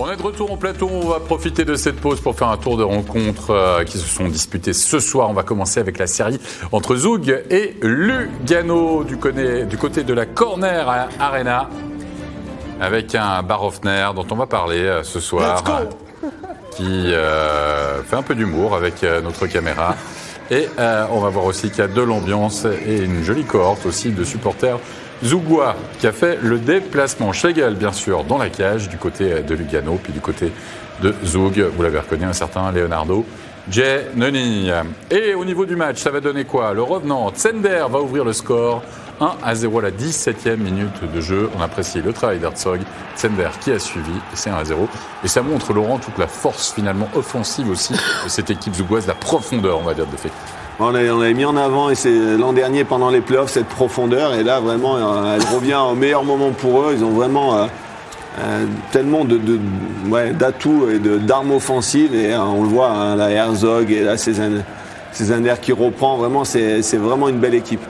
On est de retour en plateau, on va profiter de cette pause pour faire un tour de rencontres qui se sont disputées ce soir. On va commencer avec la série entre Zug et Lugano du côté de la Corner Arena avec un Barofner dont on va parler ce soir qui fait un peu d'humour avec notre caméra. Et on va voir aussi qu'il y a de l'ambiance et une jolie cohorte aussi de supporters Zugois qui a fait le déplacement. Schlegel, bien sûr, dans la cage du côté de Lugano, puis du côté de Zug, vous l'avez reconnu, un certain Leonardo Giannoni. Et au niveau du match, ça va donner quoi? Le revenant Zender va ouvrir le score 1-0 à la 17e minute de jeu. On apprécie le travail d'Herzog. Zender qui a suivi, et c'est 1-0. Et ça montre, Laurent, toute la force finalement offensive aussi de cette équipe zougoise, la profondeur, on va dire, de fait. On avait mis en avant, et c'est l'an dernier pendant les playoffs, cette profondeur. Et là, vraiment, elle revient au meilleur moment pour eux. Ils ont vraiment tellement d'atouts et d'armes offensives. Et on le voit, hein, la Herzog et là, Zender qui reprend. Vraiment, c'est vraiment une belle équipe.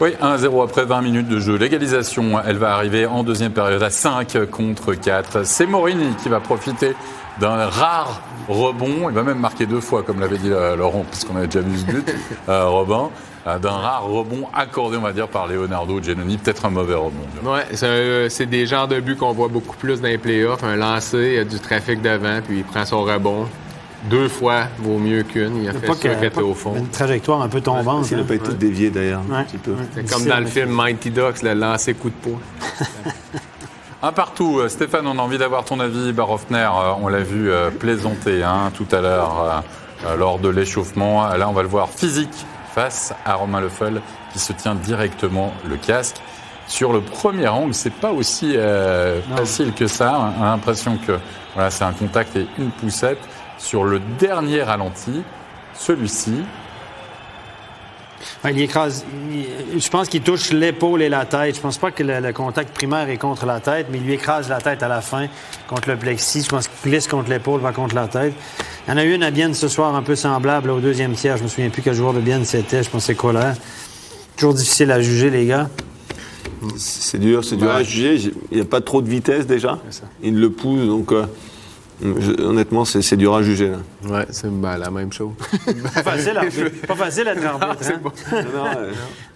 Oui, 1-0 après 20 minutes de jeu. L'égalisation, elle va arriver en deuxième période à 5 contre 4. C'est Morini qui va profiter d'un rare rebond. Il va même marquer 2 fois, comme l'avait dit Laurent, puisqu'on avait déjà vu ce but, Robin. D'un rare rebond accordé, on va dire, par Leonardo Giannoni. Peut-être un mauvais rebond. Oui, c'est des genres de buts qu'on voit beaucoup plus dans les playoffs. Un lancer, il y a du trafic devant, puis il prend son rebond. 2 fois vaut mieux qu'une. Il a fait ça qui était au fond. Une trajectoire un peu tombante. Il n'a pas été dévié d'ailleurs. Ouais. Un petit peu. C'est comme dans le film Mighty Ducks, le lancer coup de poing. Un partout. Stéphane, on a envie d'avoir ton avis. Barofner, on l'a vu plaisanter tout à l'heure lors de l'échauffement. Là, on va le voir physique face à Romain Leffel qui se tient directement le casque. Sur le premier angle, c'est pas aussi facile que ça. On a l'impression que voilà, c'est un contact et une poussette. Sur le dernier ralenti, celui-ci. Ouais, il écrase. Je pense qu'il touche l'épaule et la tête. Je pense pas que le contact primaire est contre la tête, mais il lui écrase la tête à la fin contre le plexi. Je pense qu'il glisse contre l'épaule, va contre la tête. Il y en a eu une à Bienne ce soir un peu semblable là, au deuxième tiers. Je me souviens plus quel joueur de Bienne c'était. Je pense que c'est Kohler. Toujours difficile à juger, les gars. C'est dur à juger. Il n'y a pas trop de vitesse déjà. Il le pousse, donc... honnêtement, c'est dur à juger. Oui, c'est la même chose. Pas facile à être arbitre.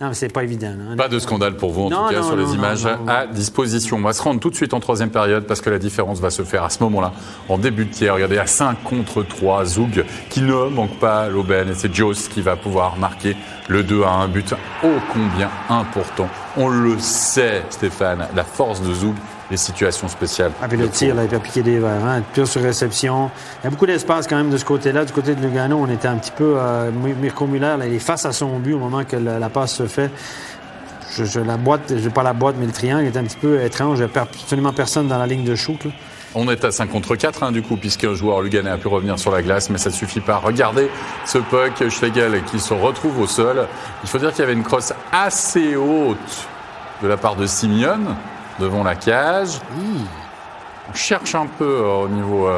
Non, mais c'est pas évident. Hein. Pas de scandale pour vous, en tout cas, sur les images à disposition. On va se rendre tout de suite en troisième période parce que la différence va se faire à ce moment-là, en début de tiers. Regardez, à 5 contre 3, Zug qui ne manque pas l'aubaine. Et c'est Jost qui va pouvoir marquer le 2-1, un but ô combien important. On le sait, Stéphane, la force de Zug. Les situations spéciales. Ah, puis le tir, là, il peut appliquer des verres. Hein, pure sur réception. Il y a beaucoup d'espace quand même de ce côté-là. Du côté de Lugano, on était un petit peu... Mirko Müller, là, il est face à son but au moment que la passe se fait. La boîte, je n'ai pas la boîte, mais le triangle est un petit peu étrange. Il n'y a absolument personne dans la ligne de shoot. Là. On est à 5 contre 4, du coup, puisqu'un joueur luganais a pu revenir sur la glace, mais ça ne suffit pas. Regardez ce puck, Schlegel, qui se retrouve au sol. Il faut dire qu'il y avait une crosse assez haute de la part de Simeon. Devant la cage. On cherche un peu au niveau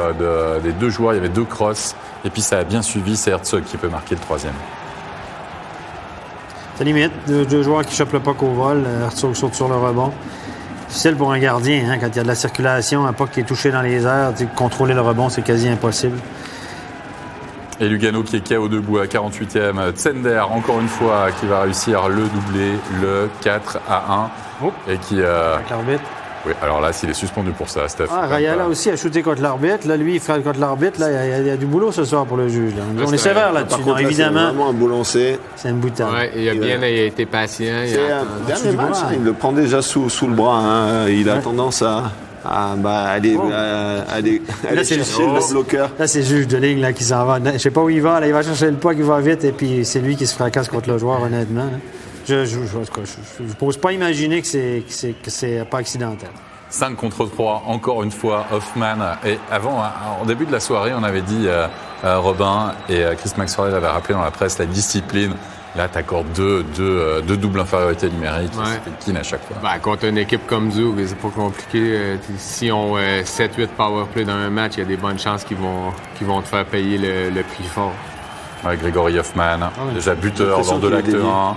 des 2 joueurs. Il y avait 2 crosses. Et puis ça a bien suivi. C'est Herzog qui peut marquer le 3e. C'est limite. 2 joueurs qui chopent le puck au vol. Herzog saute sur le rebond. Difficile pour un gardien. Quand il y a de la circulation, un puck qui est touché dans les airs, contrôler le rebond, c'est quasi impossible. Et Lugano qui est KO debout à 48e. Zender, encore une fois, qui va réussir le doublé, le 4-1. Et qui... Avec l'arbitre. Oui, alors là, s'il est suspendu pour ça, Steph. Rayala aussi a shooté contre l'arbitre. Là, lui, il frappe contre l'arbitre. Là, il y a du boulot ce soir pour le juge. Là. On est sévère là-dessus. Contre, évidemment. C'est vraiment un beau lancer. C'est une boutade. Oui, il a été patient. C'est un dernier match. Il le prend déjà sous le bras. Il a tendance à aller chercher le bloqueur. Là, c'est le juge de ligne là, qui s'en va. Je ne sais pas où il va. Là, il va chercher le puck, il va vite. Et puis, c'est lui qui se fracasse contre le joueur, honnêtement. Là. Je ne pose pas imaginer que c'est pas accidentel. 5 contre 3, encore une fois, Hoffman. Et avant, en début de la soirée, on avait dit, Robin et Chris Maxwell avait rappelé dans la presse la discipline. Là, tu accordes deux doubles infériorités numériques. Ouais. C'est kin à chaque fois. Contre une équipe comme Zug, c'est pas compliqué. Si on 7-8 powerplay dans un match, il y a des bonnes chances qu'ils vont te faire payer le prix fort. Ouais, Grégory Hoffman, déjà buteur dans de l'acte 1.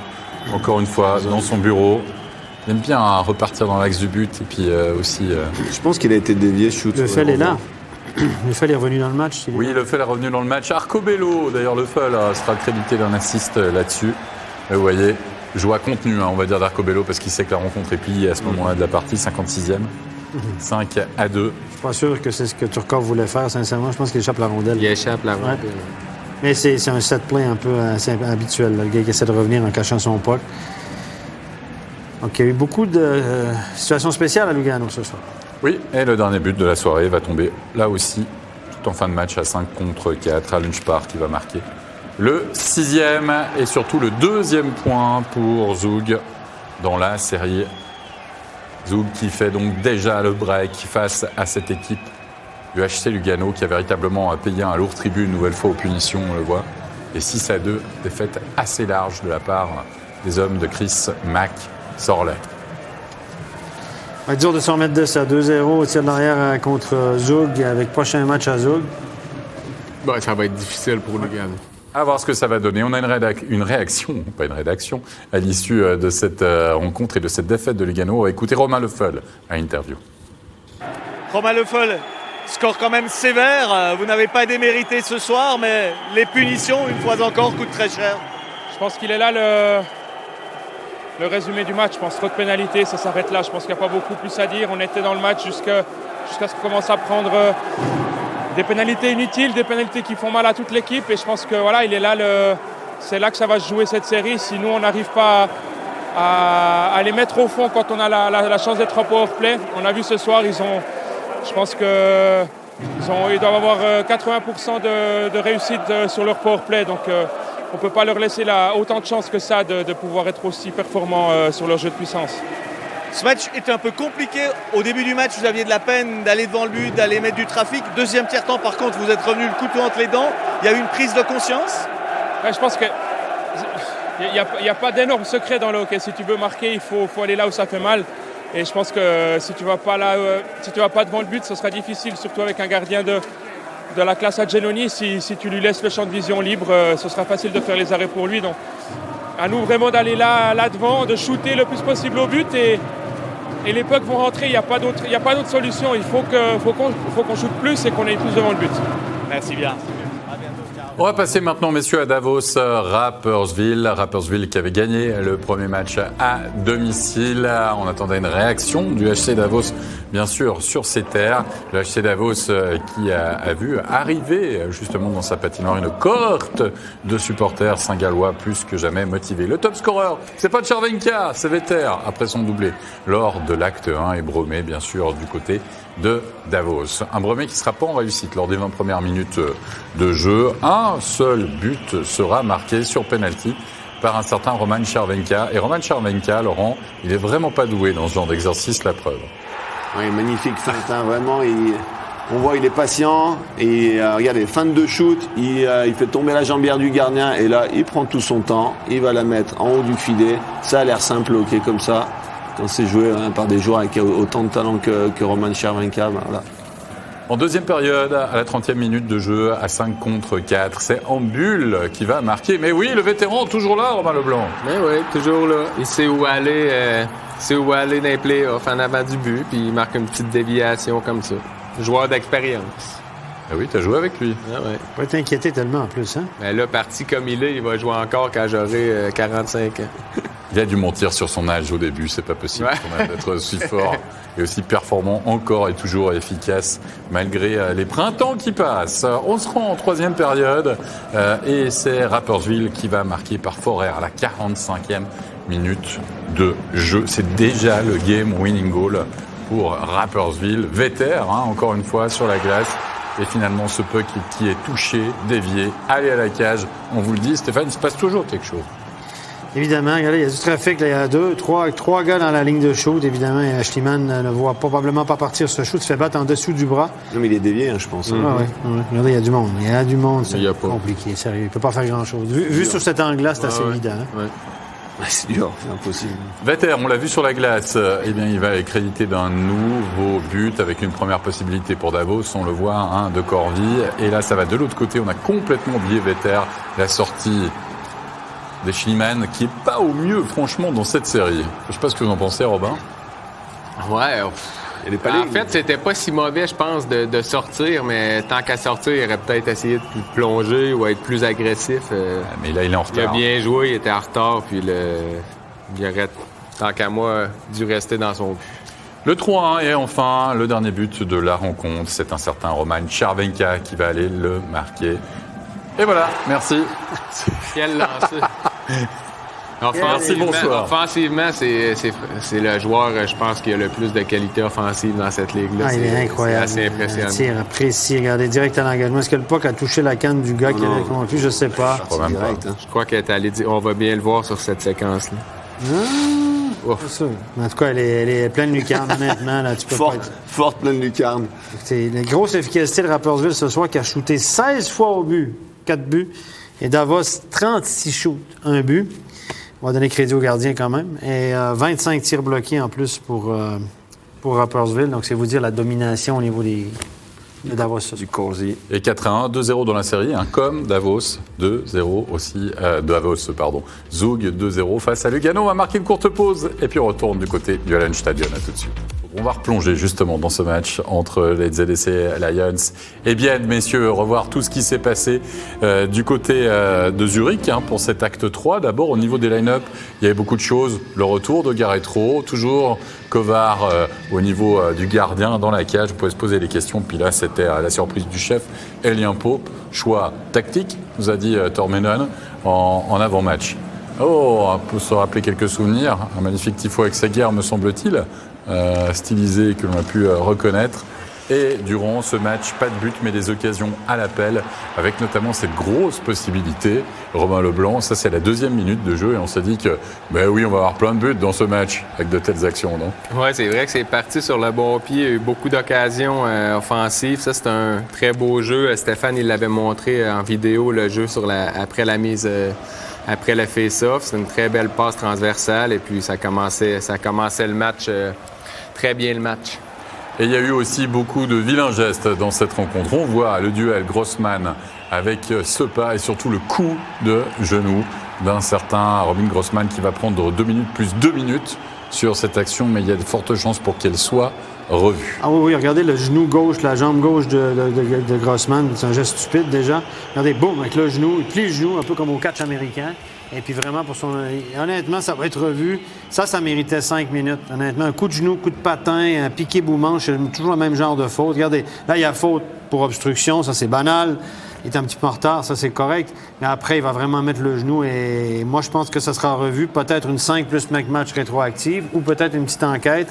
Encore une fois, dans son bureau. Il aime bien repartir dans l'axe du but et puis aussi... Je pense qu'il a été dévié, shoot. Leffel est là. Leffel est revenu dans le match. Oui, Leffel est revenu dans le match. Arcobello, d'ailleurs, Leffel sera crédité d'un assist là-dessus. Vous voyez, joie contenue, on va dire, d'Arcobello, parce qu'il sait que la rencontre est pliée à ce moment-là de la partie, 56e. 5-2. Je suis pas sûr que c'est ce que Turcotte voulait faire, sincèrement. Je pense qu'il échappe la rondelle. Il échappe la rondelle. Ouais. Mais c'est un set play un peu assez habituel, là, le gars qui essaie de revenir en cachant son puck. Donc, il y a eu beaucoup de situations spéciales à Lugano ce soir. Oui, et le dernier but de la soirée va tomber là aussi, tout en fin de match à 5 contre 4, à Lunchpark qui va marquer le 6e et surtout le 2e point pour Zug dans la série. Zug qui fait donc déjà le break face à cette équipe du HC Lugano qui a véritablement payé un lourd tribut une nouvelle fois aux punitions, on le voit. Et 6-2, défaite assez large de la part des hommes de Chris McSorley. Ça va être dur de s'en remettre de ça. 2-0 au tir de l'arrière contre Zug avec prochain match à Zug. Bon, ça va être difficile pour Lugano. À voir ce que ça va donner. On a une réaction, pas une rédaction, à l'issue de cette rencontre et de cette défaite de Lugano. On va écouter Romain Leffel à l'interview. Romain Leffel, score quand même sévère. Vous n'avez pas démérité ce soir, mais les punitions, une fois encore, coûtent très cher. Je pense qu'il est là le résumé du match. Je pense trop de pénalités, ça s'arrête là. Je pense qu'il n'y a pas beaucoup plus à dire. On était dans le match jusqu'à ce qu'on commence à prendre des pénalités inutiles, des pénalités qui font mal à toute l'équipe. Et je pense que voilà, il est là. C'est là que ça va se jouer cette série. Si nous, on n'arrive pas à les mettre au fond quand on a la chance d'être en powerplay. On a vu ce soir, je pense qu'ils doivent avoir 80% de réussite sur leur powerplay. Donc on ne peut pas leur laisser autant de chance que ça de pouvoir être aussi performants sur leur jeu de puissance. Ce match était un peu compliqué. Au début du match, vous aviez de la peine d'aller devant le but, d'aller mettre du trafic. Deuxième tiers-temps, par contre, vous êtes revenu le couteau entre les dents. Il y a eu une prise de conscience. Ouais, je pense qu'il n'y a pas d'énorme secret dans le hockey. Si tu veux marquer, il faut aller là où ça fait mal. Et je pense que si tu ne vas pas là, si tu vas pas devant le but, ce sera difficile, surtout avec un gardien de la classe à Genoni. Si tu lui laisses le champ de vision libre, ce sera facile de faire les arrêts pour lui. Donc, à nous vraiment d'aller là devant, de shooter le plus possible au but et les pucks vont rentrer. Il n'y a pas d'autre solution. Il faut qu'on shoote plus et qu'on aille plus devant le but. Merci bien. On va passer maintenant, messieurs, à Davos, Rapperswil. Rapperswil qui avait gagné le premier match à domicile. On attendait une réaction du HC Davos, bien sûr, sur ses terres. Le HC Davos qui a vu arriver justement dans sa patinoire une cohorte de supporters saint-gallois plus que jamais motivés. Le top scorer, c'est pas Chervenka, c'est Vetter, après son doublé lors de l'acte 1 et Bromé, bien sûr, du côté de Davos. Un Bromé qui ne sera pas en réussite lors des 20 premières minutes de jeu. Un seul but sera marqué sur penalty par un certain Roman Chervenka. Et Roman Chervenka, Laurent, il est vraiment pas doué dans ce genre d'exercice, la preuve. Oui, magnifique feinte, hein, vraiment. On voit il est patient. Et regardez, feinte de shoot, il fait tomber la jambière du gardien. Et là, il prend tout son temps. Il va la mettre en haut du filet. Ça a l'air simple, ok, comme ça. Quand c'est joué par des joueurs avec autant de talent que Roman Chervenka, voilà. En deuxième période, à la 30e minute de jeu, à 5 contre 4, c'est Ambul qui va marquer. Mais oui, le vétéran, toujours là, Romain Leblanc. Mais oui, toujours là. Il sait où aller dans les playoffs en avant du but, puis il marque une petite déviation comme ça. Joueur d'expérience. Ah oui, t'as joué avec lui. Ah ouais. Pas t'inquiéter tellement en plus, hein? Mais là, parti comme il est, il va jouer encore quand j'aurai 45 ans. Il a dû mentir sur son âge au début, c'est pas possible quand même d'être aussi fort et aussi performant encore et toujours efficace malgré les printemps qui passent. On se rend en troisième période et c'est Rapperswil qui va marquer par Forer à la 45e minute de jeu. C'est déjà le game winning goal pour Rapperswil. Vetter, encore une fois, sur la glace. Et finalement, ce puck qui est touché, dévié, allé à la cage. On vous le dit, Stéphane, il se passe toujours quelque chose. Évidemment, regardez, il y a du trafic, là, il y a trois gars dans la ligne de shoot, évidemment, et Schliemann ne voit probablement pas partir ce shoot, se fait battre en dessous du bras. Non, mais il est dévié, je pense. Ouais. Regardez, il y a du monde, c'est compliqué, sérieux, il peut pas faire grand-chose. Vu sur cet angle-là, c'est assez évident. Hein? Ouais, c'est dur, c'est impossible. Vetter, on l'a vu sur la glace, eh bien, il va être crédité d'un nouveau but avec une première possibilité pour Davos, on le voit, de Corvi. Et là, ça va de l'autre côté, on a complètement oublié Vetter, la sortie des Schliemann qui est pas au mieux, franchement, dans cette série. Je sais pas ce que vous en pensez, Robin. Ouais. En fait, c'était pas si mauvais, je pense, de sortir, mais tant qu'à sortir, il aurait peut-être essayé de plonger ou être plus agressif. Mais là, il est en retard. Il a bien joué, il était en retard, puis il aurait, tant qu'à moi, dû rester dans son but. Le 3-1 et enfin, le dernier but de la rencontre, c'est un certain Roman Chervenka qui va aller le marquer. Et voilà, merci. Quel lancer! Merci, bonsoir. Offensivement, c'est le joueur, je pense, qui a le plus de qualité offensive dans cette ligue-là. Il est incroyable. C'est assez impressionnant. Tir précis, regardez, direct à l'engagement. Est-ce que le puck a touché la canne du gars qui avait convaincu? Je sais pas. Je crois qu'elle est allée dire, on va bien le voir sur cette séquence-là. C'est ça. En tout cas, elle est pleine de lucarne, honnêtement. Là, tu peux pas être... Forte pleine lucarne. C'est une grosse efficacité de Rapperswil ce soir qui a shooté 16 fois au but, 4 buts. Et Davos, 36 shoots, 1 but. On va donner crédit aux gardiens quand même. Et 25 tirs bloqués en plus pour Rapperswil. Donc, c'est vous dire la domination au niveau de Davos. Du Corsi. Et 4-1, 2-0 dans la série, comme Davos, 2-0 aussi, Davos, pardon. Zug, 2-0 face à Lugano. On va marquer une courte pause et puis on retourne du côté du Hallenstadion. À tout de suite. On va replonger justement dans ce match entre les ZSC Lions et Bienne, messieurs, revoir tout ce qui s'est passé du côté de Zurich pour cet acte 3. D'abord, au niveau des line-up, il y avait beaucoup de choses. Le retour de Garetro, toujours Kovar au niveau du gardien dans la cage. Vous pouvez se poser des questions. Puis là, c'était la surprise du chef, Elien Pope. Choix tactique, nous a dit Tormenon en avant-match. On peut se rappeler quelques souvenirs. Un magnifique tifo avec Seguer, me semble-t-il. Stylisé que l'on a pu reconnaître. Et durant ce match, pas de but, mais des occasions à l'appel, avec notamment cette grosse possibilité. Robin Leblanc, ça c'est la 2e minute de jeu, et on s'est dit que, ben oui, on va avoir plein de buts dans ce match, avec de telles actions, non? Oui, c'est vrai que c'est parti sur le bon pied. Il y a eu beaucoup d'occasions offensives. Ça, c'est un très beau jeu. Stéphane, il l'avait montré en vidéo, le jeu après la mise... Après le face-off, c'est une très belle passe transversale et puis ça commençait le match, très bien le match. Et il y a eu aussi beaucoup de vilains gestes dans cette rencontre. On voit le duel Grossman avec ce pas et surtout le coup de genou d'un certain Robin Grossman qui va prendre 2 minutes plus 2 minutes sur cette action, mais il y a de fortes chances pour qu'elle soit revue. Ah oui, regardez le genou gauche, la jambe gauche de Grossman, c'est un geste stupide déjà. Regardez, boum, avec le genou, il plie le genou, un peu comme au catch américain. Et puis vraiment, honnêtement, ça va être revu. Ça méritait 5 minutes. Honnêtement, un coup de genou, coup de patin, un piqué bout-manche, c'est toujours le même genre de faute. Regardez, là, il y a faute pour obstruction, ça c'est banal. Il est un petit peu en retard, ça c'est correct. Mais après, il va vraiment mettre le genou et moi, je pense que ça sera revu. Peut-être une 5 plus match rétroactive ou peut-être une petite enquête.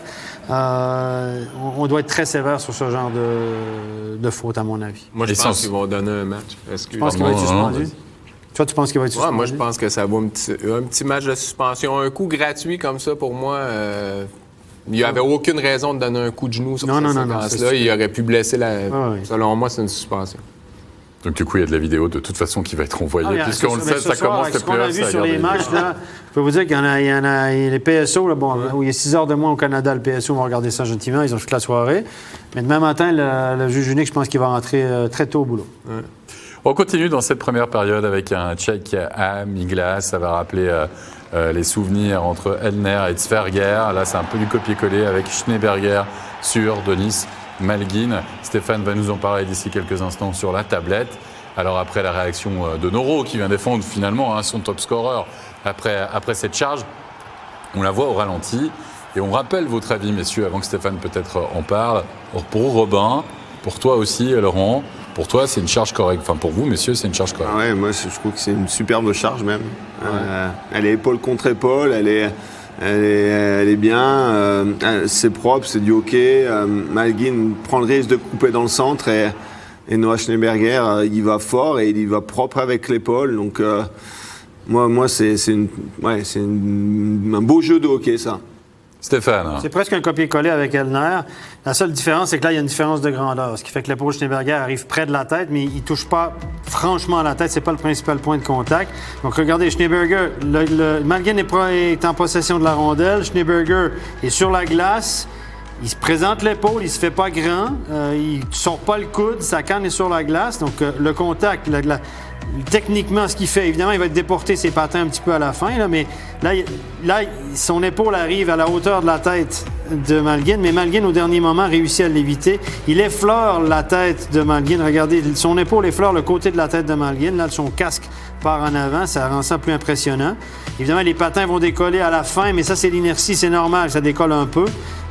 On doit être très sévère sur ce genre de faute, à mon avis. Moi, je pense qu'ils vont donner un match. Je pense qu'il va être suspendu. Toi, tu penses qu'il va être suspendu? Ouais, moi, je pense que ça vaut un petit match de suspension. Un coup gratuit comme ça, pour moi... Il n'y avait aucune raison de donner un coup de genou sur cette séquence-là. Il aurait pu blesser Selon moi, c'est une suspension. Donc du coup, il y a de la vidéo de toute façon qui va être envoyée. Puisqu'on le sait, ça commence ce qu'on a vu sur les matchs, là, je peux vous dire qu'il y en a les PSO, là, où il y a 6 heures de moins au Canada, le PSO va regarder ça gentiment, ils ont toute la soirée. Mais demain matin, le juge unique, je pense qu'il va rentrer très tôt au boulot. Ouais. On continue dans cette première période avec un check à mi-glace. Ça va rappeler les souvenirs entre Elner et Zwerger. Là, c'est un peu du copier-coller avec Schneeberger sur Denis Malgin. Stéphane va nous en parler d'ici quelques instants sur la tablette. Alors après la réaction de Noro qui vient défendre finalement son top scorer après cette charge, on la voit au ralenti. Et on rappelle votre avis, messieurs, avant que Stéphane peut-être en parle. Pour Robin, pour toi aussi, Laurent, pour toi, c'est une charge correcte. Enfin, pour vous, messieurs, c'est une charge correcte. Ah ouais, moi, je trouve que c'est une superbe charge même. Ouais. Elle est épaule contre épaule, elle est bien, c'est propre, c'est du hockey. Malgin prend le risque de couper dans le centre et Noah Schneeberger, il va fort et il y va propre avec l'épaule. Donc, moi, c'est un beau jeu de hockey, ça. Stéphane. C'est presque un copier-coller avec Elner. La seule différence, c'est que là, il y a une différence de grandeur. Ce qui fait que l'épaule Schneeberger arrive près de la tête, mais il ne touche pas franchement à la tête. Ce n'est pas le principal point de contact. Donc, regardez, Schneeberger, Malgin est en possession de la rondelle. Schneeberger est sur la glace. Il se présente l'épaule, il se fait pas grand, il sort pas le coude, sa canne est sur la glace. Donc, le contact, techniquement, ce qu'il fait, évidemment, il va déporter ses patins un petit peu à la fin, là, mais là, son épaule arrive à la hauteur de la tête de Malgin, mais Malgin, au dernier moment, réussit à l'éviter. Il effleure la tête de Malgin. Regardez, son épaule effleure le côté de la tête de Malgin. Là, son casque part en avant, ça rend ça plus impressionnant. Évidemment, les patins vont décoller à la fin, mais ça, c'est l'inertie, c'est normal, ça décolle un peu.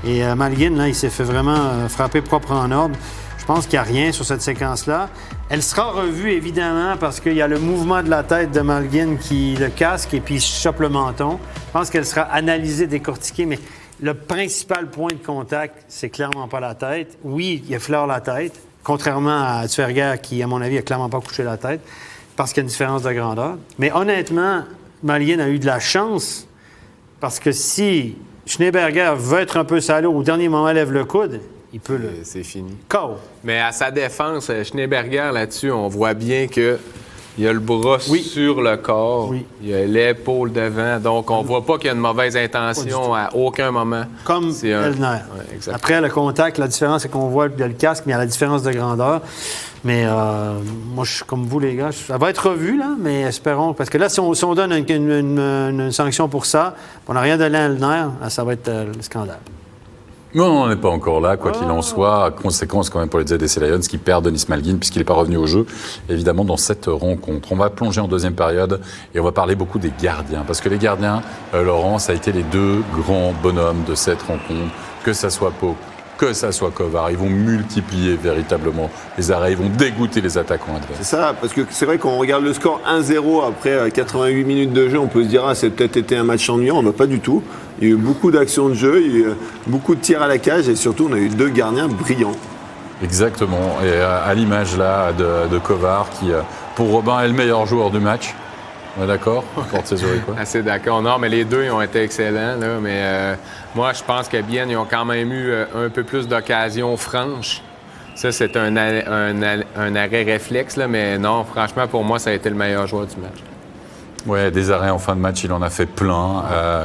Et Malgin, là, il s'est fait vraiment frapper propre en ordre. Je pense qu'il n'y a rien sur cette séquence-là. Elle sera revue, évidemment, parce qu'il y a le mouvement de la tête de Malgin qui le casque et puis il chope le menton. Je pense qu'elle sera analysée, décortiquée, mais le principal point de contact, c'est clairement pas la tête. Oui, il effleure la tête, contrairement à Zwerger qui, à mon avis, a clairement pas couché la tête, parce qu'il y a une différence de grandeur. Mais honnêtement, Malgin a eu de la chance, parce que si Schneeberger veut être un peu salaud, au dernier moment, lève le coude, il peut le... C'est fini. KO. Mais à sa défense, Schneeberger, là-dessus, on voit bien que il y a le bras sur le corps, il y a l'épaule devant, donc on voit pas qu'il y a une mauvaise intention à aucun moment. Comme Elner. Ouais, après, le contact, la différence, c'est qu'on voit le casque, mais il y a la différence de grandeur. Mais moi, je suis comme vous, les gars. Ça va être revu, là, mais espérons. Parce que là, si on donne une sanction pour ça, on n'a rien donné à Elner, ça va être le scandale. Non, on n'est pas encore là, quoi qu'il en soit. Conséquence quand même pour les ZSC Lions qui perdent Denis Malgin puisqu'il n'est pas revenu au jeu, évidemment, dans cette rencontre. On va plonger en deuxième période et on va parler beaucoup des gardiens. Parce que les gardiens, Laurent, ça a été les deux grands bonhommes de cette rencontre. Que ça soit Pau, que ça soit Kovar, ils vont multiplier véritablement les arrêts, ils vont dégoûter les attaquants adverses. C'est ça, parce que c'est vrai qu'on regarde le score 1-0 après 88 minutes de jeu, on peut se dire c'est peut-être été un match ennuyant, mais pas du tout. Il y a eu beaucoup d'actions de jeu, il y a eu beaucoup de tirs à la cage et surtout on a eu deux gardiens brillants. Exactement, et à l'image là de Kovar qui, pour Robin, est le meilleur joueur du match. On est d'accord? Assez d'accord. Non, mais les deux, ils ont été excellents. Là, mais moi, je pense que bien, ils ont quand même eu un peu plus d'occasions franches. Ça, c'est un arrêt réflexe, là, mais non, franchement, pour moi, ça a été le meilleur joueur du match. Ouais, des arrêts en fin de match, il en a fait plein,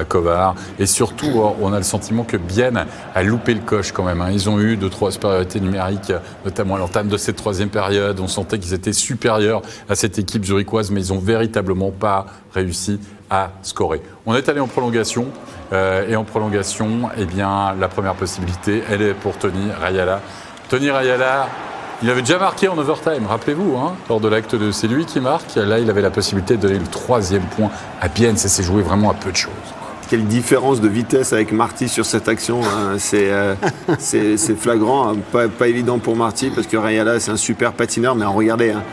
Kovar. Et surtout, on a le sentiment que Bienne a loupé le coche quand même. Hein. Ils ont eu 2-3 supériorités numériques, notamment à l'entame de cette troisième période. On sentait qu'ils étaient supérieurs à cette équipe zurichoise, mais ils n'ont véritablement pas réussi à scorer. On est allé en prolongation, et en prolongation, eh bien, la première possibilité, elle est pour Tony Rayala. Tony Rayala, il avait déjà marqué en overtime, rappelez-vous, hein, lors de l'acte de... C'est lui qui marque. Là, il avait la possibilité de donner le 3e point à Bienne. Ça s'est joué vraiment à peu de choses. Quelle différence de vitesse avec Marty sur cette action. Hein. C'est flagrant, hein. Pas évident pour Marty, parce que Rayala, c'est un super patineur. Mais regardez, hein,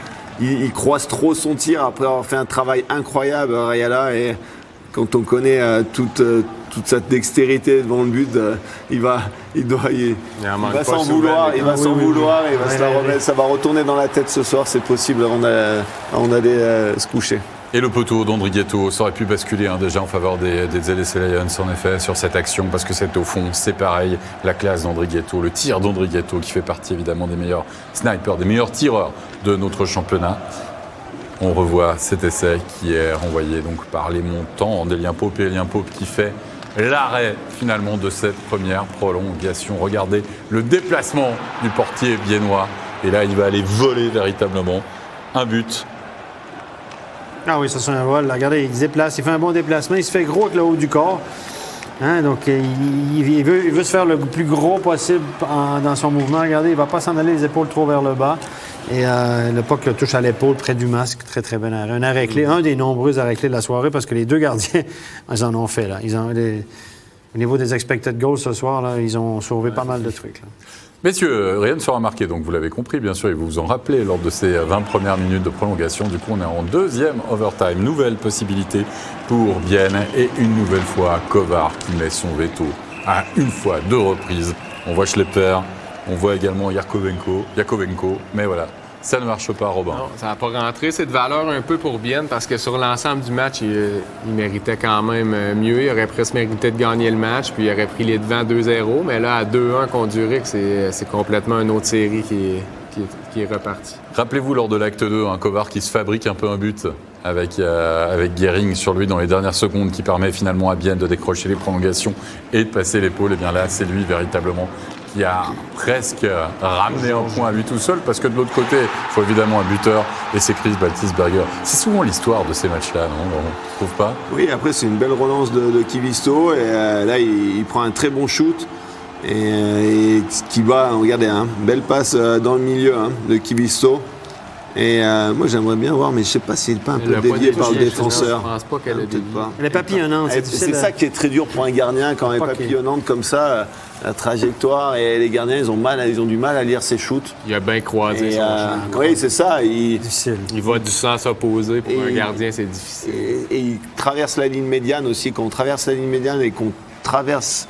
il croise trop son tir après avoir fait un travail incroyable, Rayala. Et quand on connaît toute cette dextérité devant le but, il va s'en vouloir, il va s'en vouloir, il va se la remettre, ça va retourner dans la tête ce soir, c'est possible, on allait se coucher. Et le poteau d'Andrighetto, ça aurait pu basculer déjà en faveur des ZSC Lions, en effet, sur cette action, parce que c'est au fond, c'est pareil, la classe d'Andrighetto, le tir d'Andrighetto, qui fait partie évidemment des meilleurs snipers, des meilleurs tireurs de notre championnat. On revoit cet essai qui est renvoyé donc par les montants d'Elien Pope et Elien Pope qui fait l'arrêt finalement de cette première prolongation. Regardez le déplacement du portier biennois. Et là, il va aller voler véritablement un but. Ah oui, ça c'est un vol. Regardez, il se déplace, il fait un bon déplacement, il se fait gros avec le haut du corps. Hein, donc, il veut se faire le plus gros possible dans son mouvement. Regardez, il ne va pas s'en aller les épaules trop vers le bas. Et le puck le touche à l'épaule près du masque. Très, très bon arrêt. Un arrêt clé, un des nombreux arrêts clés de la soirée parce que les deux gardiens, ils en ont fait. Là. Au niveau des expected goals ce soir, là, ils ont sauvé pas mal de trucs. Là. Messieurs, rien ne sera marqué, donc vous l'avez compris, bien sûr, et vous vous en rappelez lors de ces 20 premières minutes de prolongation. Du coup, on est en deuxième overtime. Nouvelle possibilité pour Bienne et une nouvelle fois Kovar qui met son veto à une fois, 2 reprises. On voit Schlepper, on voit également Yakovenko, mais voilà, ça ne marche pas, Robin. Non, ça n'a pas rentré. C'est de valeur un peu pour Bienne parce que sur l'ensemble du match, il méritait quand même mieux. Il aurait presque mérité de gagner le match, puis il aurait pris les devants 2-0. Mais là, à 2-1 contre Zurich, c'est complètement une autre série qui est reparti. Rappelez-vous, lors de l'acte 2, un Kovar qui se fabrique un peu un but avec Gehring sur lui dans les dernières secondes, qui permet finalement à Bienne de décrocher les prolongations et de passer l'épaule. Et bien là, c'est lui véritablement qui a presque ramené un point à lui tout seul, parce que de l'autre côté, il faut évidemment un buteur, et c'est Chris Baltisberger. C'est souvent l'histoire de ces matchs-là, non? On trouve pas? Oui, après c'est une belle relance de Kivisto, et là il prend un très bon shoot, et qui va, regardez, belle passe dans le milieu de Kivisto. Et moi j'aimerais bien voir, mais je ne sais pas s'il n'est pas un peu dévié par le défenseur. Je pense pas qu'elle a dévié. Elle est papillonnante. C'est ça qui est très dur pour un gardien quand elle est papillonnante comme ça. La trajectoire, et les gardiens ils ont du mal à lire ses shoots. Il a bien croisé son shoot. Oui, c'est ça. Il va du sens opposé. Pour un gardien, c'est difficile. Et il traverse la ligne médiane aussi. Quand on traverse la ligne médiane et qu'on traverse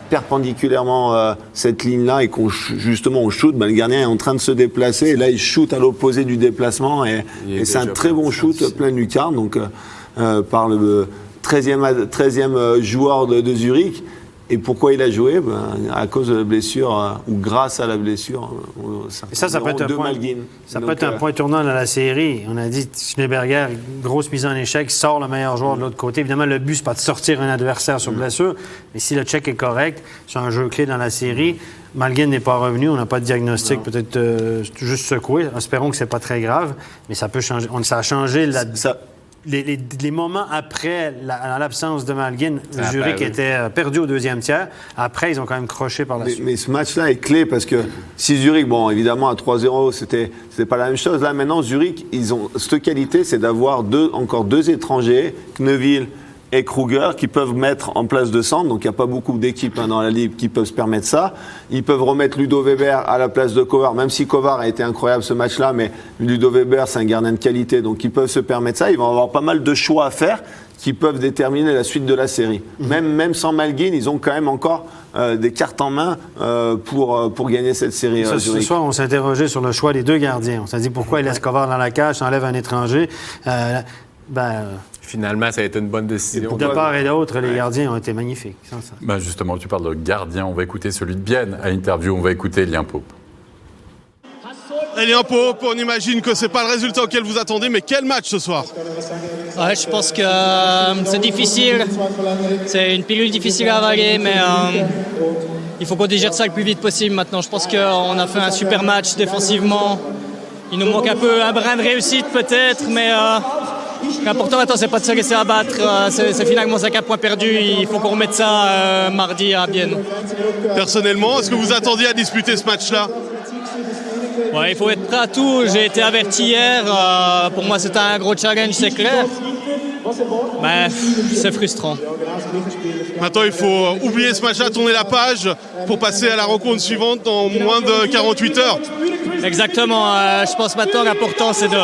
perpendiculairement cette ligne-là et qu'on justement on shoot, le gardien est en train de se déplacer et là il shoot à l'opposé du déplacement et c'est un très bon shoot plein lucarne, donc par le 13e joueur de Zurich. Et pourquoi il a joué? À cause de la blessure, ou grâce à la blessure. Et ça peut être un point, un point tournant dans la série. On a dit Schneeberger, grosse mise en échec, sort le meilleur joueur de l'autre côté. Évidemment, le but, c'est pas de sortir un adversaire sur blessure, mais si le check est correct, c'est un jeu clé dans la série. Malgin n'est pas revenu, on n'a pas de diagnostic, peut-être juste secoué. Espérons que c'est pas très grave, mais ça peut changer. Ça a changé les moments après l'absence de Malgin. Zurich était perdu au deuxième tiers. Après, ils ont quand même croché par la suite. Mais ce match-là est clé parce que si Zurich, évidemment, à 3-0, c'était pas la même chose. Là, maintenant, Zurich, ils ont cette qualité, c'est d'avoir encore deux étrangers, Kneville et Kruger, qui peuvent mettre en place de centre. Donc, il n'y a pas beaucoup d'équipes dans la Ligue qui peuvent se permettre ça. Ils peuvent remettre Ludo Weber à la place de Kovar, même si Kovar a été incroyable ce match-là, mais Ludo Weber, c'est un gardien de qualité, donc ils peuvent se permettre ça. Ils vont avoir pas mal de choix à faire qui peuvent déterminer la suite de la série. Même sans Malgin, ils ont quand même encore des cartes en main pour gagner cette série. Ce soir, on s'est interrogé sur le choix des deux gardiens. On s'est dit pourquoi il laisse Kovar dans la cage, enlève un étranger. Finalement, ça a été une bonne décision. De part et d'autre, les gardiens ont été magnifiques. Sans ça. Justement, tu parles de gardien. On va écouter celui de Bienne à l'interview. On va écouter Elien Pope. Elien Pope, on imagine que ce n'est pas le résultat auquel vous attendez, mais quel match ce soir? Ouais, je pense que c'est difficile. C'est une pilule difficile à avaler, mais il faut qu'on digère ça le plus vite possible maintenant. Je pense qu'on a fait un super match défensivement. Il nous manque un brin de réussite peut-être, mais l'important maintenant, c'est pas de se laisser abattre. C'est finalement 5 points perdus. Il faut qu'on remette ça mardi à Bienne. Personnellement, est-ce que vous attendiez à disputer ce match-là? Ouais, il faut être prêt à tout. J'ai été averti hier. Pour moi, c'était un gros challenge, c'est clair. Mais c'est frustrant. Maintenant, il faut oublier ce match-là, tourner la page pour passer à la rencontre suivante dans moins de 48 heures. Exactement. Je pense maintenant l'important, c'est de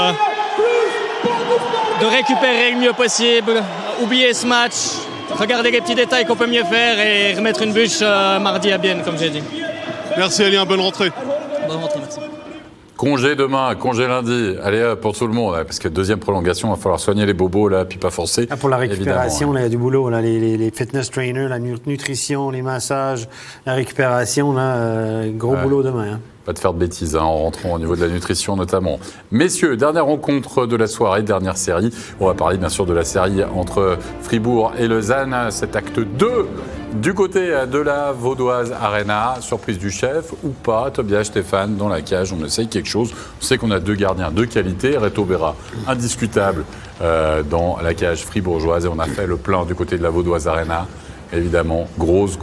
récupérer le mieux possible, oublier ce match, regarder les petits détails qu'on peut mieux faire et remettre une bûche mardi à Bienne, comme j'ai dit. Merci Elien, bonne rentrée. Bonne rentrée, merci. Congé demain, congé lundi. Allez, pour tout le monde, parce que deuxième prolongation, il va falloir soigner les bobos, là, puis pas forcer. Pour la récupération, il y a du boulot. Là, les fitness trainers, la nutrition, les massages, la récupération, gros boulot demain. Pas de faire de bêtises en rentrant au niveau de la nutrition notamment. Messieurs, dernière rencontre de la soirée, dernière série. On va parler bien sûr de la série entre Fribourg et Lausanne, cet acte 2 du côté de la Vaudoise Arena. Surprise du chef ou pas, Tobias, Stéphane, dans la cage, on essaye quelque chose. On sait qu'on a deux gardiens de qualité, Reto Berra, indiscutable dans la cage fribourgeoise, et on a fait le plein du côté de la Vaudoise Arena. Évidemment, grosse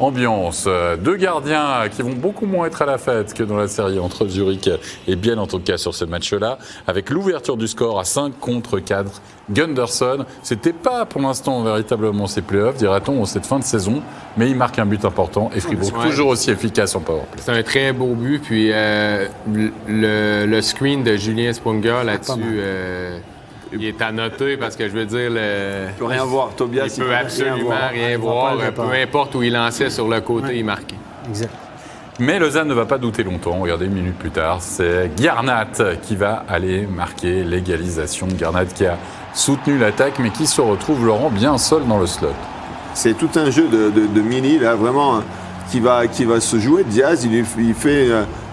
ambiance. Deux gardiens qui vont beaucoup moins être à la fête que dans la série entre Zurich et Bienne, en tout cas sur ce match-là, avec l'ouverture du score à 5-4. Gunderson, c'était pas pour l'instant véritablement ses playoffs, dirait-on, en cette fin de saison, mais il marque un but important et Fribourg toujours aussi efficace en powerplay. C'est un très beau but, puis le screen de Julien Sprunger là-dessus, il est à noter parce que je veux dire, il peut rien voir, Tobias. Il peut absolument rien voir, peu importe où il lançait sur le côté, il marquait. Exact. Mais Lausanne ne va pas douter longtemps. Regardez, une minute plus tard, c'est Garnat qui va aller marquer l'égalisation. Garnat qui a soutenu l'attaque, mais qui se retrouve, Laurent, bien seul dans le slot. C'est tout un jeu de mini, là, vraiment, qui va se jouer. Diaz, il fait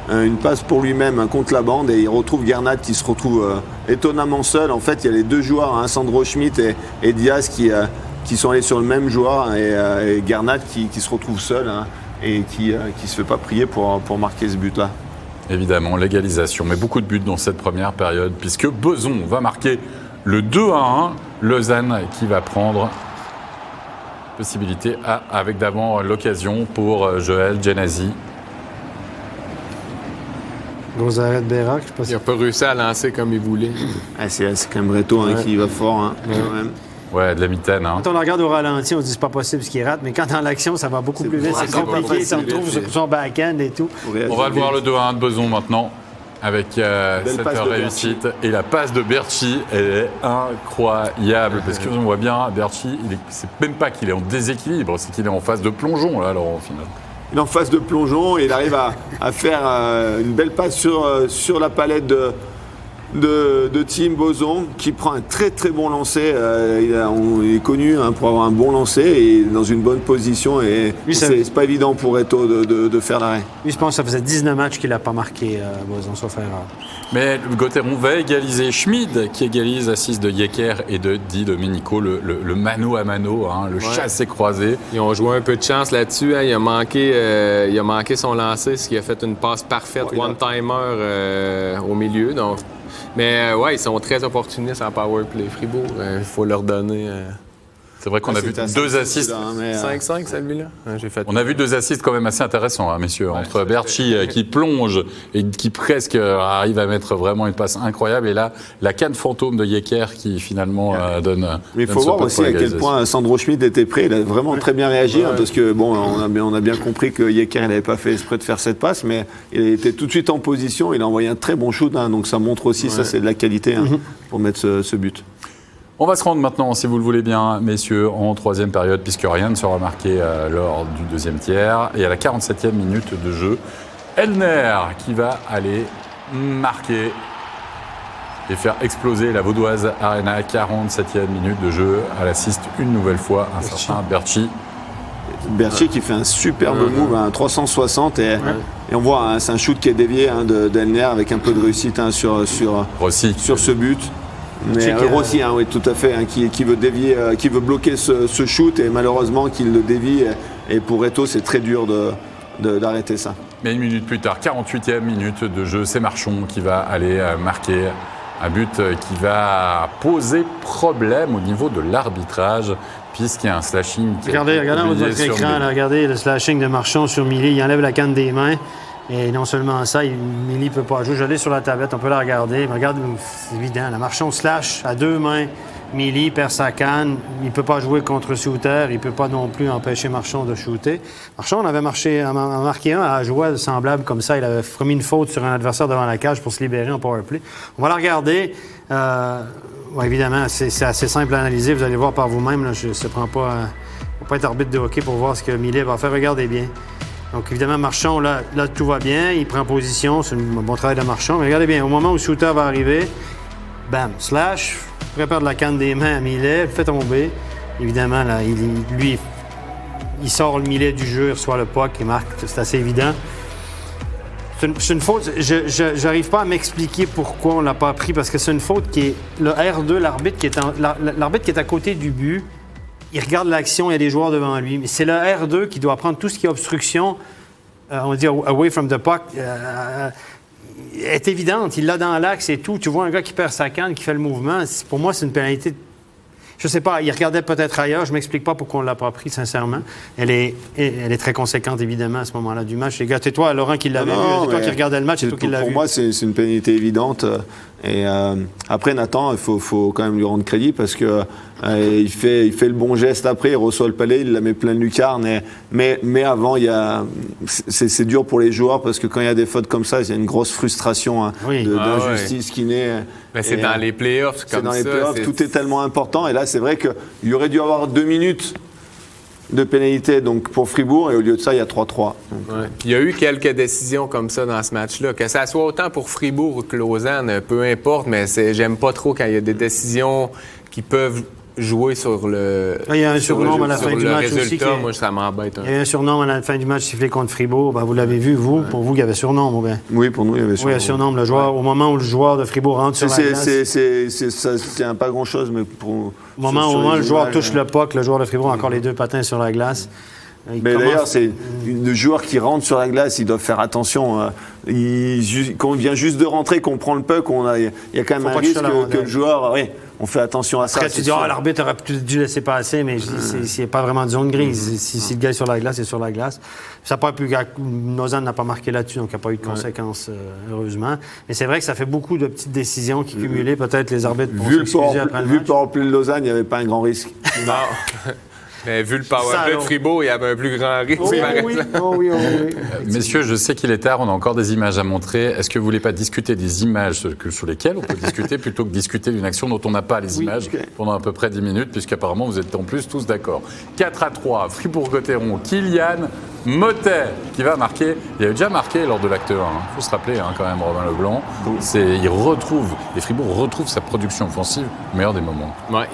une passe pour lui-même contre la bande et il retrouve Gernat qui se retrouve étonnamment seul. En fait, il y a les deux joueurs, Sandro Schmidt et Diaz qui sont allés sur le même joueur et Gernat qui se retrouve seul et qui se fait pas prier pour marquer ce but-là. Évidemment, l'égalisation, mais beaucoup de buts dans cette première période, puisque Beson va marquer le 2-1. Lausanne qui va prendre possibilité avec d'abord l'occasion pour Joël Genasi. Gros arrêt de Bérac, je sais pas si... Il n'a pas réussi à lancer comme il voulait. C'est quand même Reto qui va fort. Quand même. Ouais, de la mitaine. Quand on le regarde au ralenti, on se dit c'est pas possible ce qu'il rate, mais quand dans l'action, ça va beaucoup plus vite. C'est compliqué, il se retrouve sur son back-end et tout. On va le voir le 2-1 de Beson maintenant, avec cette réussite. Et la passe de Berchi, elle est incroyable. Parce qu'on voit bien, Berchi, c'est même pas qu'il est en déséquilibre, c'est qu'il est en phase de plongeon, là, alors, au final. Il est en phase de plongeon et il arrive à faire une belle passe sur la palette de Tim Beson qui prend un très très bon lancer. Il est connu pour avoir un bon lancer et dans une bonne position. Et c'est pas évident pour Reto de faire l'arrêt. Lui, je pense que ça faisait 19 matchs qu'il n'a pas marqué, Beson, sauf erreur. Mais Gauthieron va égaliser Schmid, qui égalise assise de Yecker et de Di Domenico, le mano à mano, le chassé-croisé. Ils ont joué un peu de chance là-dessus. Il a manqué son lancer, ce qui a fait une passe parfaite, one-timer au milieu. Donc. Mais ils sont très opportunistes en powerplay. Fribourg, il faut leur donner. C'est vrai qu'on a vu deux assists. 5-5, celui-là. On a vu deux assists quand même assez intéressants, messieurs. Entre Berchi qui plonge et qui presque arrive à mettre vraiment une passe incroyable. Et là, la canne fantôme de Yecker qui finalement donne. Mais il faut voir aussi à quel point Sandro Schmidt était prêt. Il a vraiment très bien réagi parce que on a bien compris que Yecker n'avait pas fait exprès de faire cette passe, mais il était tout de suite en position. Il a envoyé un très bon shoot. Donc ça montre aussi, ça c'est de la qualité pour mettre ce but. On va se rendre maintenant, si vous le voulez bien, messieurs, en troisième période, puisque rien ne sera marqué lors du deuxième tiers. Et à la 47e minute de jeu, Elner qui va aller marquer et faire exploser la Vaudoise Arena. 47e minute de jeu, à l'assist une nouvelle fois un certain Berchi. Berchi qui fait un superbe move, un 360 et on voit, c'est un shoot qui est dévié d'Elner avec un peu de réussite sur ce but. Mais Rossi, oui, tout à fait, qui veut dévier, qui veut bloquer ce shoot et malheureusement qu'il le dévie. Et pour Reto, c'est très dur d'arrêter ça. Mais une minute plus tard, 48e minute de jeu, c'est Marchon qui va aller marquer un but qui va poser problème au niveau de l'arbitrage, puisqu'il y a un slashing. Regardez votre écran, regardez le slashing de Marchon sur Milly, il enlève la canne des mains. Et non seulement ça, Milly ne peut pas jouer. Je l'ai sur la tablette, on peut la regarder. Mais regarde, c'est évident. La Marchon slash à deux mains. Milly perd sa canne. Il ne peut pas jouer contre Souter. Il ne peut pas non plus empêcher Marchon de shooter. Marchon, on avait marqué un à jouer semblable comme ça. Il avait commis une faute sur un adversaire devant la cage pour se libérer en powerplay. On va la regarder. Évidemment, c'est assez simple à analyser. Vous allez voir par vous-même. Là, je ne prends pas... faut pas être arbitre de hockey pour voir ce que Milly va faire. Regardez bien. Donc, évidemment, Marchon, là, tout va bien. Il prend position. C'est un bon travail de Marchon. Mais regardez bien, au moment où Souter va arriver, bam, slash, prépare de la canne des mains à Millet, le fait tomber. Évidemment, là, il sort le Millet du jeu, il reçoit le puck, il marque. C'est assez évident. C'est une faute. Je n'arrive pas à m'expliquer pourquoi on ne l'a pas pris, parce que c'est une faute qui est... Le R2, l'arbitre qui est à côté du but, il regarde l'action, il y a des joueurs devant lui. Mais c'est le R2 qui doit prendre tout ce qui est obstruction, on va dire away from the puck, est évidente. Il l'a dans l'axe et tout. Tu vois un gars qui perd sa canne, qui fait le mouvement. Pour moi, c'est une pénalité. Je sais pas, il regardait peut-être ailleurs. Je ne m'explique pas pourquoi on ne l'a pas pris, sincèrement. Elle est très conséquente, évidemment, à ce moment-là du match. Les gars, c'est toi, Laurent, qui l'avait vu. C'est toi qui regardais le match, c'est toi qui l'as vu. Pour moi, c'est une pénalité évidente. Et après, Nathan, il faut quand même lui rendre crédit parce que il fait le bon geste après, il reçoit le palais, il la met plein de lucarne. Mais avant, c'est dur pour les joueurs parce que quand il y a des fautes comme ça, il y a une grosse frustration d'injustice qui naît. Mais c'est dans les playoffs, comme ça. Dans les playoffs, tout est tellement important. Et là, c'est vrai qu'il aurait dû avoir 2 minutes de pénalité donc, pour Fribourg, et au lieu de ça, il y a 3-3. Il y a eu quelques décisions comme ça dans ce match-là. Que ça soit autant pour Fribourg que Lausanne, peu importe, mais j'aime pas trop quand il y a des décisions qui peuvent jouer sur le. Il y a un surnombre à la fin du match résultat, aussi. Moi, ça m'embête. Il y a eu un surnombre à la fin du match sifflé contre Fribourg. Ben, vous l'avez vu, vous. Pour vous, il y avait surnombre. Ou bien? Oui, pour nous, il y avait Oui, il y a surnombre. Le joueur, au moment où le joueur de Fribourg rentre sur la glace. Ça tient pas grand-chose, mais au moment où le joueur touche le puck, le joueur de Fribourg a encore les deux patins sur la glace. Mais d'ailleurs, c'est le joueur qui rentre sur la glace, il doit faire attention. Quand on vient juste de rentrer, qu'on prend le puck, il y a quand même un risque que le joueur. Oui, on fait attention à ça. Après, tu dis, l'arbitre aurait dû laisser passer, mais c'est pas vraiment de zone grise. Si le gars est sur la glace, c'est sur la glace. Ça pas pu. Lausanne n'a pas marqué là-dessus, donc il n'y a pas eu de conséquences, heureusement. Mais c'est vrai que ça fait beaucoup de petites décisions qui cumulées. Peut-être les arbitres pour s'excuser après le match. Vu le powerplay de Lausanne, il n'y avait pas un grand risque. Non. Mais vu le powerplay de Fribourg, il y avait un plus grand risque. Oui. Messieurs, je sais qu'il est tard, on a encore des images à montrer. Est-ce que vous ne voulez pas discuter des images sur lesquelles on peut discuter plutôt que discuter d'une action dont on n'a pas les images pendant à peu près 10 minutes, puisqu'apparemment vous êtes en plus tous d'accord. 4-3, Fribourg-Gotteron, Kylian Motet qui va marquer. Il avait déjà marqué lors de l'acte 1. Il faut se rappeler quand même, Robin Leblanc. Les Fribourg retrouve sa production offensive au meilleur des moments. Ouais,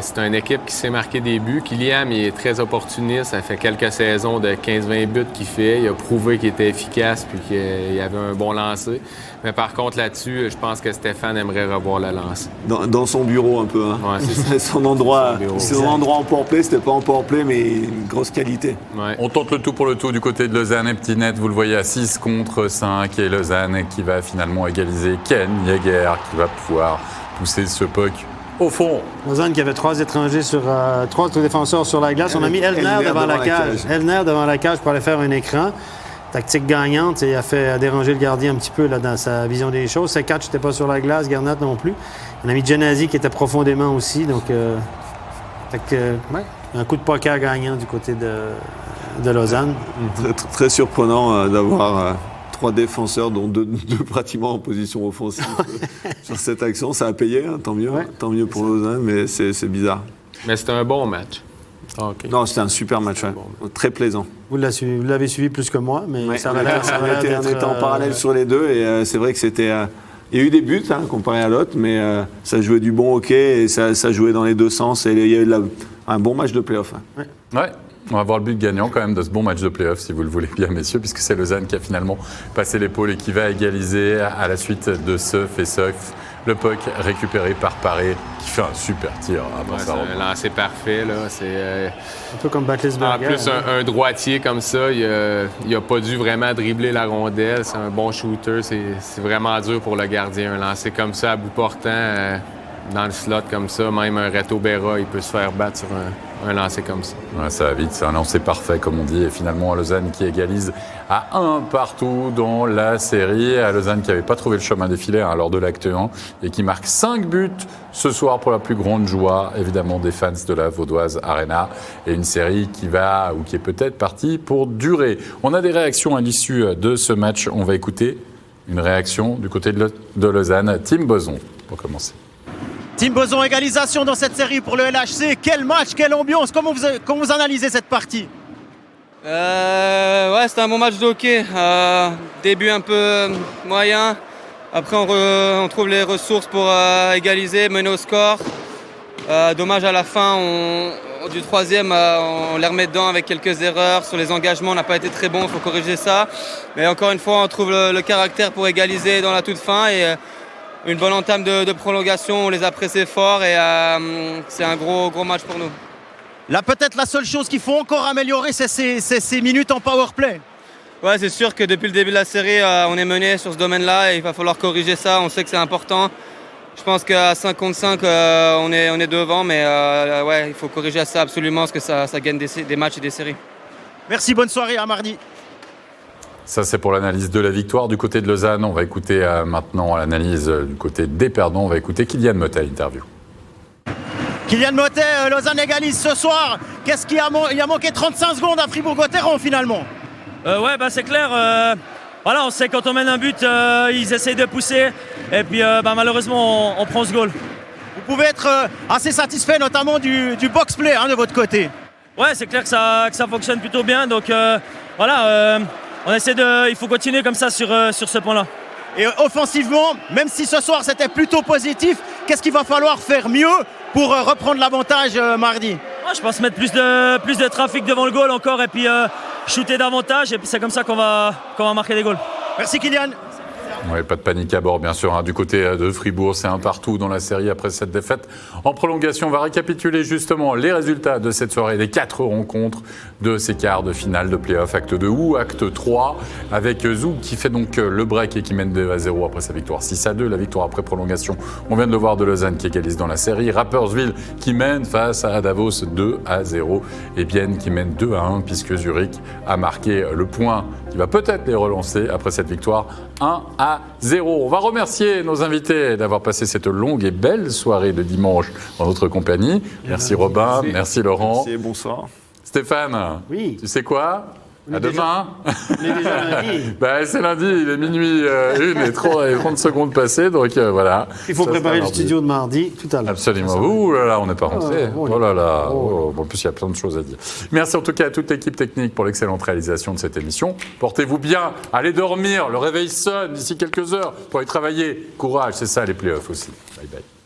c'est une équipe qui s'est marqué des buts. Kylian, il est très opportuniste. Ça fait quelques saisons de 15-20 buts qu'il fait. Il a prouvé qu'il était efficace puis qu'il avait un bon lancer. Mais par contre, là-dessus, je pense que Stéphane aimerait revoir le lancer. Dans son bureau, un peu. Hein. Ouais, c'est son endroit en powerplay, c'était pas en powerplay, mais une grosse qualité. Ouais. On tente le tout pour le tout du côté de Lausanne et Petit Net. Vous le voyez à 6 contre 5. Et Lausanne qui va finalement égaliser. Ken Yeager qui va pouvoir pousser ce puck au fond. Lausanne qui avait 3 étrangers sur 3 défenseurs sur la glace. On a mis Elner devant la cage. Elner devant la cage pour aller faire un écran. Tactique gagnante et a fait déranger le gardien un petit peu là, dans sa vision des choses. Sekatch n'était pas sur la glace, Garnat non plus. On a mis Genasi qui était profondément aussi. Donc, un coup de poker gagnant du côté de Lausanne. Très, très surprenant d'avoir 3 défenseurs, dont deux pratiquement en position offensive sur cette action. Ça a payé, hein, tant mieux pour Lausanne, mais c'est bizarre. Mais c'était un bon match. Okay. Non, c'était un super match, très plaisant. Vous l'avez suivi plus que moi, mais ça va on était en parallèle sur les deux et c'est vrai que c'était... il y a eu des buts comparé à l'autre, mais ça jouait du bon hockey et ça jouait dans les deux sens et il y a eu un bon match de play-off. Ouais. On va voir le but gagnant quand même de ce bon match de play-off, si vous le voulez bien, messieurs, puisque c'est Lausanne qui a finalement passé l'épaule et qui va égaliser à la suite de Seuf et Seuf. Le puck récupéré par Paré, qui fait un super tir. C'est un lancer parfait. Là. C'est, un peu comme Batlisberger. En plus, un droitier comme ça, il n'a pas dû vraiment dribbler la rondelle. C'est un bon shooter. C'est vraiment dur pour le gardien. Un lancer comme ça à bout portant, dans le slot comme ça, même un Reto Berra, il peut se faire battre sur un lancer comme ça. Ouais, ça va vite, c'est un lancer parfait, comme on dit. Et finalement, Lausanne qui égalise à 1 partout dans la série. À Lausanne qui n'avait pas trouvé le chemin défilé lors de l'acte 1 et qui marque 5 buts ce soir pour la plus grande joie, évidemment, des fans de la Vaudoise Arena. Et une série qui est peut-être partie pour durer. On a des réactions à l'issue de ce match. On va écouter une réaction du côté de Lausanne. Tim Boson, pour commencer. Tim Boson, égalisation dans cette série pour le LHC. Quel match, quelle ambiance. Comment vous analysez cette partie? C'était un bon match de hockey. Début un peu moyen. Après, on trouve les ressources pour égaliser, mener au score. Dommage à la fin, du troisième, on les remet dedans avec quelques erreurs. Sur les engagements, on n'a pas été très bon, il faut corriger ça. Mais encore une fois, on trouve le caractère pour égaliser dans la toute fin. Et une bonne entame de prolongation, on les a pressés fort et c'est un gros match pour nous. Là, peut-être la seule chose qu'il faut encore améliorer, c'est ces minutes en power play. Ouais, c'est sûr que depuis le début de la série, on est mené sur ce domaine-là et il va falloir corriger ça. On sait que c'est important. Je pense qu'à 5 contre 5, on est devant, mais il faut corriger ça absolument parce que ça gagne des matchs et des séries. Merci, bonne soirée, à mardi. Ça, c'est pour l'analyse de la victoire du côté de Lausanne. On va écouter maintenant l'analyse du côté des perdants. On va écouter Kylian Motet, interview. Kylian Motet, Lausanne égalise ce soir. Qu'est-ce qu'il a manqué 35 secondes à Fribourg-Gotteron finalement. C'est clair. On sait quand on mène un but, ils essayent de pousser. Et puis malheureusement, on prend ce goal. Vous pouvez être assez satisfait notamment du box-play de votre côté. Ouais, c'est clair que ça fonctionne plutôt bien. Donc on essaie il faut continuer comme ça sur ce point-là. Et offensivement, même si ce soir c'était plutôt positif, qu'est-ce qu'il va falloir faire mieux pour reprendre l'avantage mardi? Je pense mettre plus de trafic devant le goal encore et puis shooter davantage et puis c'est comme ça qu'on va marquer des goals. Merci Kylian. Ouais, pas de panique à bord, bien sûr. Hein. Du côté de Fribourg, c'est un partout dans la série après cette défaite. En prolongation, on va récapituler justement les résultats de cette soirée, des 4 rencontres de ces quarts de finale de play-off, acte 2 ou acte 3, avec Zoug qui fait donc le break et qui mène 2-0 après sa victoire 6-2. La victoire après prolongation, on vient de le voir, de Lausanne qui égalise dans la série. Rapperswil qui mène face à Davos 2-0 et Bienne qui mène 2-1 puisque Zurich a marqué le point qui va peut-être les relancer après cette victoire 1-0. On va remercier nos invités d'avoir passé cette longue et belle soirée de dimanche en notre compagnie. Merci Robin, merci Laurent. Merci, bonsoir. Stéphane, oui. Tu sais quoi ? À demain. On est déjà lundi. C'est lundi, il est minuit 1 et 30 secondes passées, donc voilà. Il faut préparer le studio de mardi tout à l'heure. Absolument. Ouh là là, on n'est pas rentré. bon, Oh là là. Oh. Bon, en plus, il y a plein de choses à dire. Merci en tout cas à toute l'équipe technique pour l'excellente réalisation de cette émission. Portez-vous bien, allez dormir, le réveil sonne d'ici quelques heures pour aller travailler. Courage, c'est ça les playoffs aussi. Bye bye.